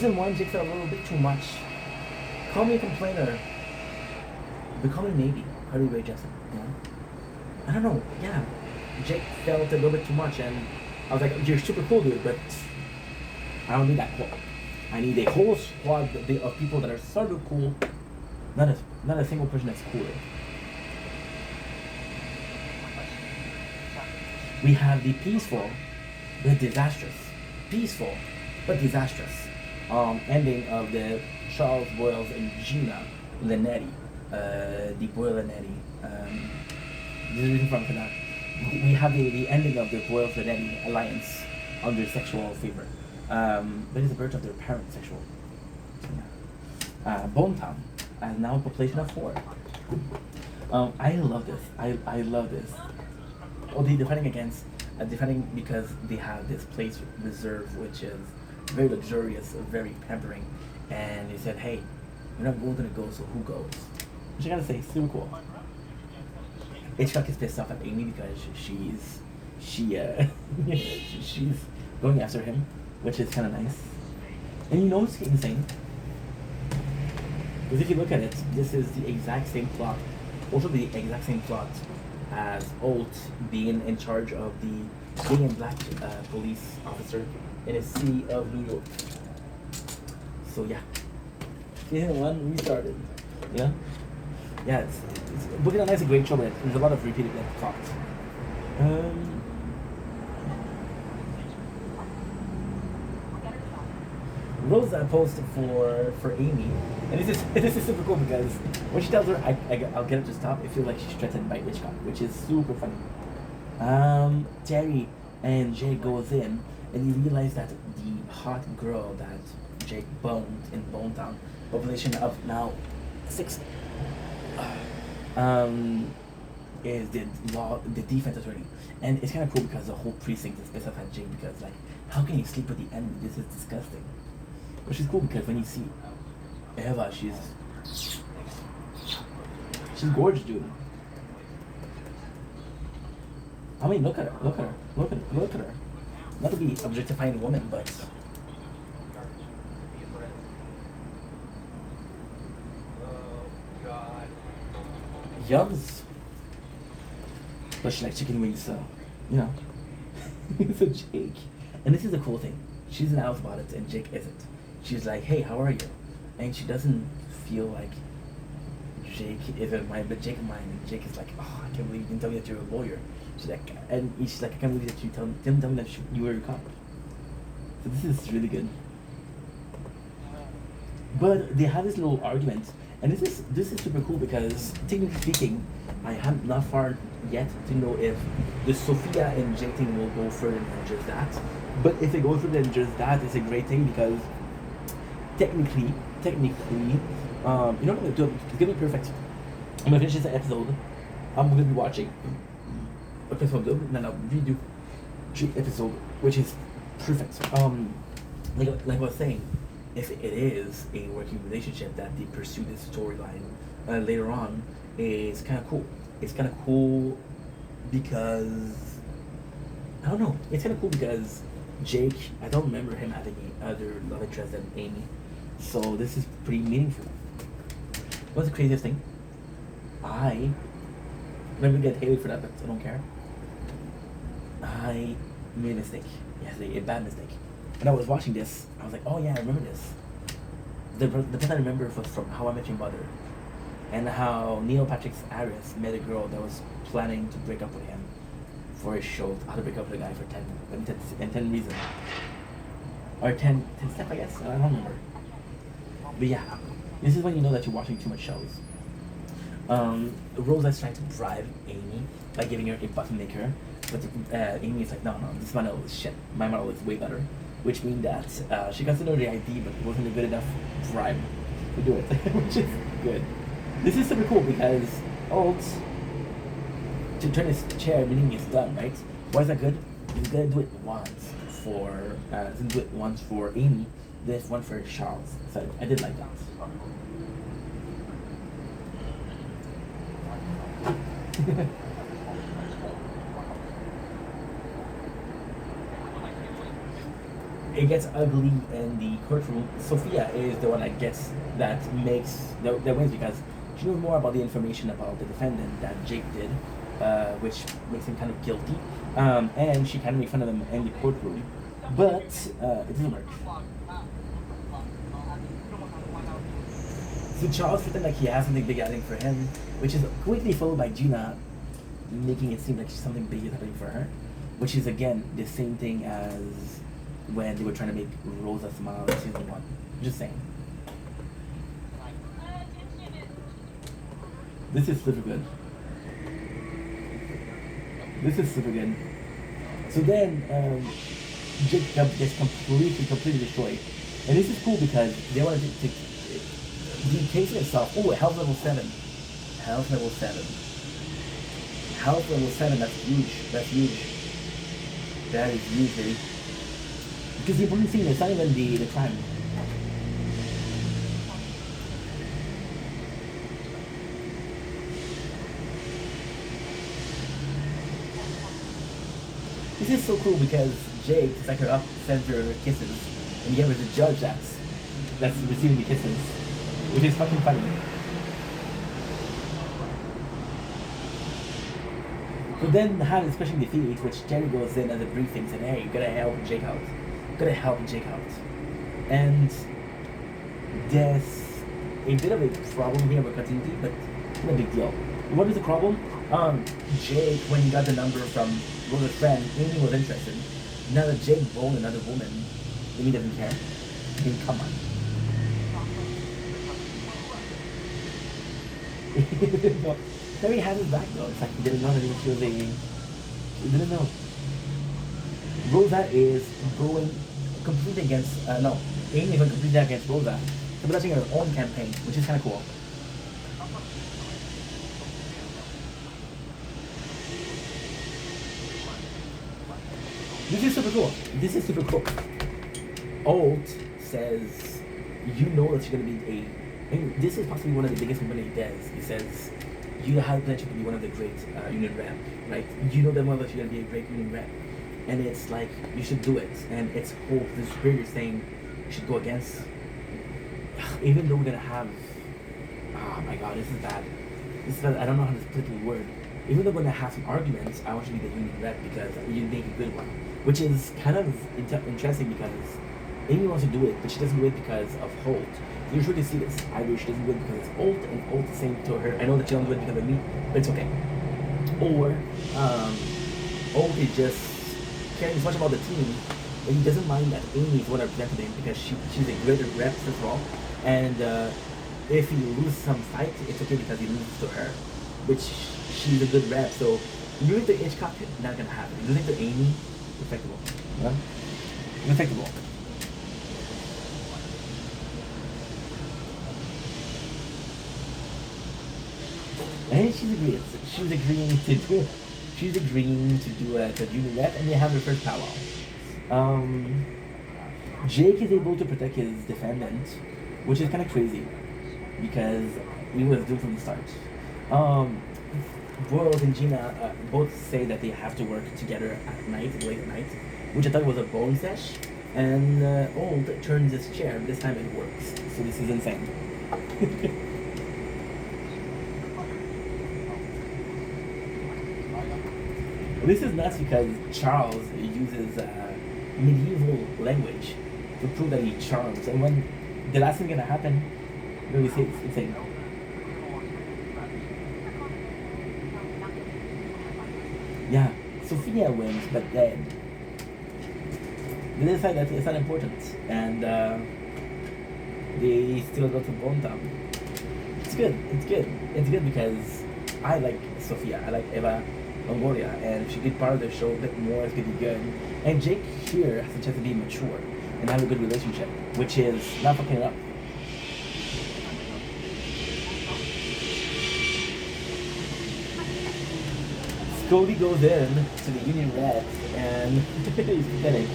Season 1, Jake felt a little bit too much. Call me a complainer. But call me maybe. Carly Rae Jepsen. You know? I don't know. Yeah. Jake felt a little bit too much, and I was like, you're super cool, dude, but I don't need that cool. I need a whole squad of people that are sort of cool. Not a single person that's cooler. We have the peaceful but disastrous. Peaceful but disastrous. Ending of the Charles Boyles and Gina Linetti. The Boyle Linetti. There's a reason for that. We have the ending of the Boyles Linetti alliance under sexual favor. But it's the birth of their parents' sexual. So, yeah. Bone Town has now a population of 4. I love this. I love this. Oh, they're defending because they have this place reserve, which is very luxurious, very pampering, and they said, hey, we're not going to go, so who goes? Which I gotta say, super cool. Hitchcock is pissed off at Amy because she's going after him, which is kind of nice. And you know what's insane? Because if you look at it, this is the exact same plot, also the exact same plot as Holt being in charge of the being a black police officer in a city of New York. So yeah, season 1 restarted. Yeah, yeah. It's Brooklyn Nine-Nine is a great show, but there's a lot of repeated plot. Rosa posted for Amy, and this is super cool because when she tells her I'll get her to stop, it feels like she's threatened by Hitchcock, which is super funny. Terry and Jake goes in, and you realize that the hot girl that Jake boned in Bone Town, population of now 6, is the defense attorney, and it's kind of cool because the whole precinct is pissed off at Jake because like, how can you sleep with the enemy? This is disgusting. Which is cool because when you see Eva, she's gorgeous, dude. I mean, look at her. Not to be objectifying a woman, but yums. But she likes chicken wings, so you know. So Jake, and this is the cool thing. She's an out about it, and Jake isn't. She's like, hey, how are you? And she doesn't feel like Jake isn't mine, but Jake is mine. And Jake is like, oh, I can't believe you didn't tell me that you're a lawyer. She's like, I can't believe that you didn't tell me that you were a cop. So this is really good. But they have this little argument, and this is super cool because technically speaking, I am not far yet to know if the Sophia and Jake thing will go further than just that. But if it goes further than just that, it's a great thing because technically, you know what I'm gonna do? It's gonna be perfect. I'm gonna finish this episode. I'm gonna be watching episode 2, and then I'll redo 3 episode, which is perfect. Like I was saying, if it is a working relationship that they pursue this storyline later on, it's kind of cool. It's kind of cool because I don't know. It's kind of cool because Jake, I don't remember him having any other love interest than Amy. So this is pretty meaningful. What's the craziest thing? I'm gonna get hated for that, but I don't care. I made a mistake yesterday, a bad mistake. When I was watching this, I was like, oh yeah, I remember this. The person I remember was from How I Met Your Mother, and how Neil Patrick Harris met a girl that was planning to break up with him for his show, how to break up with a guy for 10 reasons. Or 10 steps, I guess. I don't remember. But yeah, this is when you know that you're watching too much shows. Rosa's trying to bribe Amy by giving her a button maker, but Amy's like, no, this model is shit. My model is way better. Which means that she considered the ID, but it wasn't a good enough bribe to do it, which is good. This is super cool because Holt, to turn his chair, meaning it's done, right? Why is that good? He's gonna do it once for Amy, this one for Charles. So I did like that. it gets ugly in the courtroom. Sophia is the one that makes that wins because she knows more about the information about the defendant that Jake did, which makes him kind of guilty. And she kind of makes fun of him in the courtroom, but it doesn't work. So Charles pretends like he has something big happening for him, which is quickly followed by Gina making it seem like something big is happening for her, which is again the same thing as when they were trying to make Rosa smile in season 1. Just saying. This is super good. This is super good. So then Jake gets completely destroyed, and this is cool because they wanted to the case itself. Oh, health level 7. Health level 7. Health level 7, that's huge. That's huge. That is huge, baby. Because the important thing is not even the crime. This is so cool because Jake is like her up center kisses, and you have the judge that's receiving the kisses, which is fucking funny. But then have a special defeat, which Jerry goes in as a briefing, saying, "Hey, you gotta help Jake out. You gotta help Jake out." And there's a bit of a problem here with continuity, but it's not a big deal. What is the problem? Jake, when he got the number from Rosa's friend, Amy was interested. Now that Jake boned another woman, Amy doesn't care. I mean, come on. Terry had his back though. It's like he didn't know that she was a. He didn't know. Rosa is going completely against. No, Amy is going completely against Rosa. So they're launching her own campaign, which is kind of cool. This is super cool. This is super cool. Alt says, you know that you're going to be a. I mean, this is possibly one of the biggest moments he does. He says, you have potential to be one of the great union rep, right? You know that one of us you're going to be a great union rep. And it's like, you should do it. And it's hope, this spirit is saying, you should go against. Even though we're going to have. Oh my god, this is bad. This is bad. I don't know how to split the word. Even though we're going to have some arguments, I want you to be the union rep because you make a good one. Which is kind of interesting because Amy wants to do it, but she doesn't do it because of Holt. You're sure to see this. Either she doesn't do it because it's Holt, and Holt is saying to her, I know that you don't do it because of me, but it's okay. Or, Holt is just caring so much about the team, and he doesn't mind that Amy is one representing him because she's a greater rep, first of all. And if he loses some fight, it's okay because he loses to her, which she's a good rep. So, losing to Hitchcock, not gonna happen. Losing to Amy, respectable. Yeah? Respectable. And she's agreeing. She's agreeing to do it. She's agreeing to do a junior rep, and they have their first powwow. Jake is able to protect his defendant, which is kind of crazy because he was doomed from the start. Boyle and Gina both say that they have to work together at night, late at night, which I thought was a bone sesh. And Old turns his chair, but this time it works. So this is insane. This is nuts because Charles uses medieval language to prove that he charms. And when the last thing gonna happen, really say it's insane. Yeah, Sophia wins, but then they decide that it's not important, and they still go to Bone Town. It's good. It's good. It's good because I like Sophia. I like Eva Longoria, and if she did part of the show a bit more, it's gonna be good. And Jake here has a chance to be mature and have a good relationship, which is not fucking it up. Cody goes in to the union rep and he's pathetic.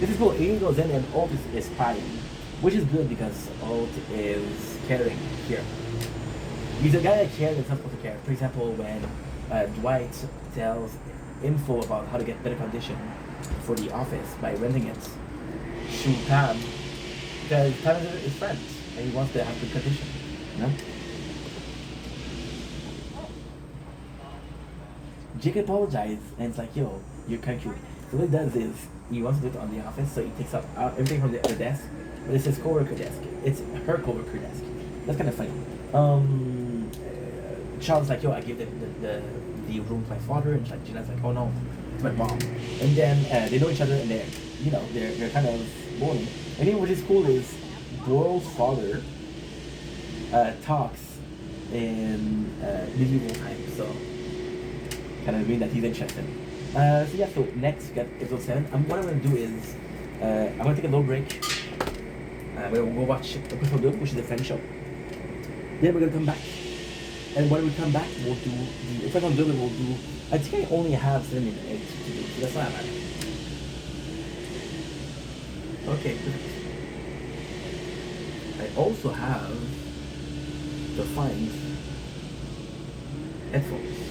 This is cool. Amy goes in and Alt is crying, which is good because Alt is caring here. He's a guy that cares and is not supposed to care. For example, when Dwight tells info about how to get better condition for the office by renting it, shoot Pam because Pam is his friend and he wants to have good condition. You know? Jake apologized and it's like, yo, you're kind of cute. So what he does is he wants to do it on the office, so he takes up everything from the desk, but it's his coworker desk. It's her coworker desk. That's kind of funny. Charles like, yo, I give the room to my father, and like Gina's like, oh no, it's my mom. And then they know each other, and they're kind of bonding. And then what is cool is Doyle's father talks in medieval times, so kind of mean that he's interested. So yeah, so next we got episode 7. What I'm gonna do is I'm gonna take a little break. We'll go watch Episode 2, which is the French show. Then we're gonna come back. And when we come back, we'll do the Episode 2, we'll do. I think I only have 7 minutes to do, so that's not bad. Okay, perfect. I also have the fine headphones.